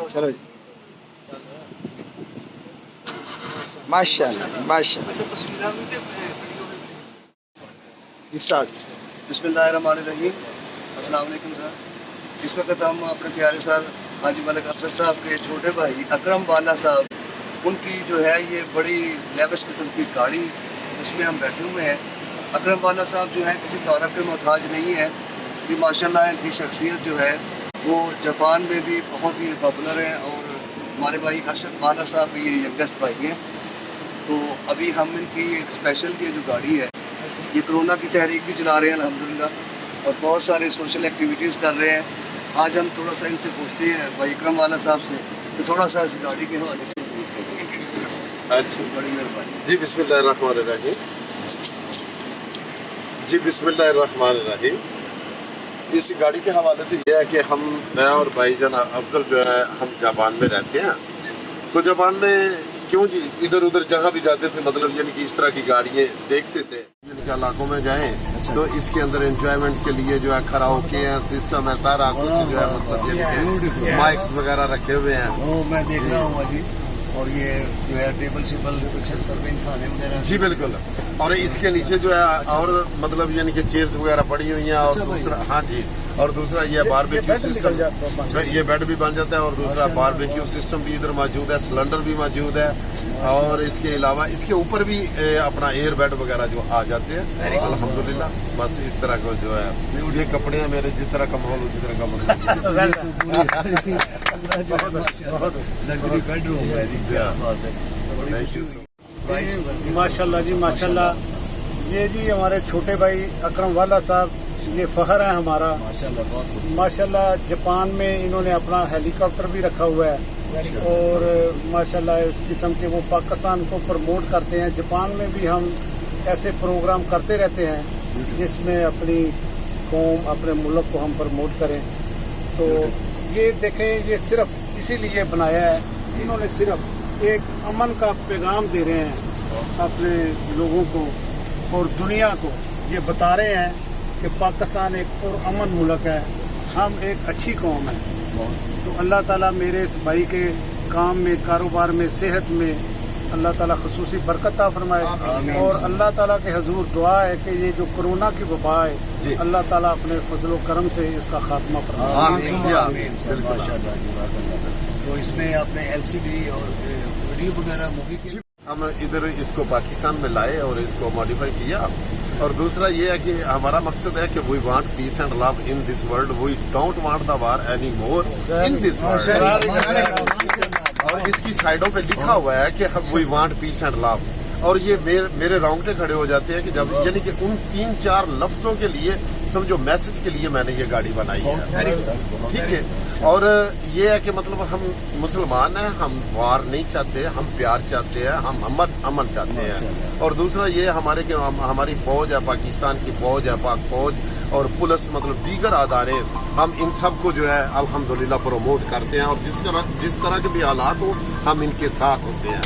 چلو جی ماشاء اللہ ماشاء اللہ اسٹارٹ بسم اللہ الرحمن الرحیم. السلام علیکم سر. اس وقت ہم اپنے پیارے سر حاجی ملک افضل صاحب کے چھوٹے بھائی اکرم والا صاحب ان کی جو ہے یہ بڑی لیوش قسم کی گاڑی اس میں ہم بیٹھے ہوئے ہیں. اکرم والا صاحب جو ہے کسی تعارف کے محتاج نہیں ہے. یہ ماشاءاللہ ان کی شخصیت جو ہے وہ جاپان میں بھی بہت ہی پاپولر ہے اور ہمارے بھائی ارشد والا صاحب یہ ینگسٹ بھائی ہیں. تو ابھی ہم ان کی ایک اسپیشل یہ جو گاڑی ہے یہ کرونا کی تحریک بھی چلا رہے ہیں الحمدللہ اور بہت سارے سوشل ایکٹیویٹیز کر رہے ہیں. آج ہم تھوڑا سا ان سے پوچھتے ہیں بھائی اکرم والا صاحب سے کہ تھوڑا سا اس گاڑی کے حوالے سے. اچھا بڑی مہربانی. جی بسم اللہ الرحمن الرحیم. جی بسم اللہ الرحمن الرحیم. اس گاڑی کے حوالے سے یہ ہے کہ میں اور بھائی جان افضل جو ہے ہم جاپان میں رہتے ہیں. تو جاپان میں کیوں جی ادھر ادھر جگہ بھی جاتے تھے مطلب یعنی کہ اس طرح کی گاڑیاں دیکھتے تھے کے علاقوں میں جائیں تو اس کے اندر انجوائمنٹ کے لیے جو ہے کراوکے ہیں سسٹم ہے سارا کچھ جو ہے مطلب یعنی کہ مائکس وغیرہ رکھے ہوئے ہیں. میں دیکھ رہا ہوں جی اور یہ جو ہے ٹیبل شیبل کچھ سرونگ کھانے وغیرہ. جی بالکل. اور اس کے نیچے جو ہے اور مطلب یعنی کہ چیئرز وغیرہ پڑی ہوئی ہیں اور دوسرا ہاں جی اور دوسرا یہ باربیکیو سسٹم یہ بیڈ بھی بن جاتا ہے اور دوسرا باربیکیو سسٹم بھی ادھر موجود ہے. سلنڈر بھی موجود ہے اور اس کے علاوہ اس کے اوپر بھی اپنا ایئر بیڈ وغیرہ جو آ جاتے ہیں الحمدللہ. بس اس طرح کا جو ہے یہ کپڑے ہیں میرے جس طرح کا ماحول اسی طرح کا ماشاء اللہ جی ماشاء اللہ. یہ جی ہمارے چھوٹے بھائی اکرم والا صاحب یہ فخر ہے ہمارا ماشاء اللہ. جاپان میں انہوں نے اپنا ہیلی کاپٹر بھی رکھا ہوا ہے اور ماشاء اللہ اس قسم کے وہ پاکستان کو پروموٹ کرتے ہیں. جاپان میں بھی ہم ایسے پروگرام کرتے رہتے ہیں جس میں اپنی قوم اپنے ملک کو ہم پروموٹ کریں. تو یہ دیکھیں یہ صرف اسی لیے بنایا ہے انہوں نے صرف ایک امن کا پیغام دے رہے ہیں اپنے لوگوں کو اور دنیا کو. یہ بتا رہے ہیں کہ پاکستان ایک پرامن ملک ہے ہم ایک اچھی قوم ہے. تو اللہ تعالیٰ میرے اس بھائی کے کام میں کاروبار میں صحت میں اللہ تعالیٰ خصوصی برکت عطا فرمائے اور اللہ تعالیٰ کے حضور دعا ہے کہ یہ جو کرونا کی وبا ہے اللہ تعالیٰ اپنے فضل و کرم سے اس کا خاتمہ فرمائے. تو اس میں آپ نے LCD اور ویڈیو وغیرہ مووی کی ہم ادھر اس کو پاکستان میں لائے اور اس کو ماڈیفائی کیا. اور دوسرا یہ ہے کہ ہمارا مقصد ہے کہ we want peace and love in this world we don't want the war any more in this world. اور اس کی سائڈوں پہ لکھا ہوا ہے کہ وی وانٹ پیس اینڈ لو اور یہ میرے رونگٹے کھڑے ہو جاتے ہیں کہ جب یعنی کہ ان 3-4 لفظوں کے لیے سمجھو میسج کے لیے میں نے یہ گاڑی بنائی ہے. ٹھیک ہے. اور یہ ہے کہ مطلب ہم مسلمان ہیں ہم وار نہیں چاہتے ہم پیار چاہتے ہیں ہم امن چاہتے ہیں. اور دوسرا یہ ہماری فوج ہے پاکستان کی فوج ہے پاک فوج اور پولیس مطلب دیگر ادارے ہم ان سب کو جو ہے الحمدللہ پروموٹ کرتے ہیں اور جس طرح کے بھی حالات ہو ہم ان کے ساتھ ہوتے ہیں.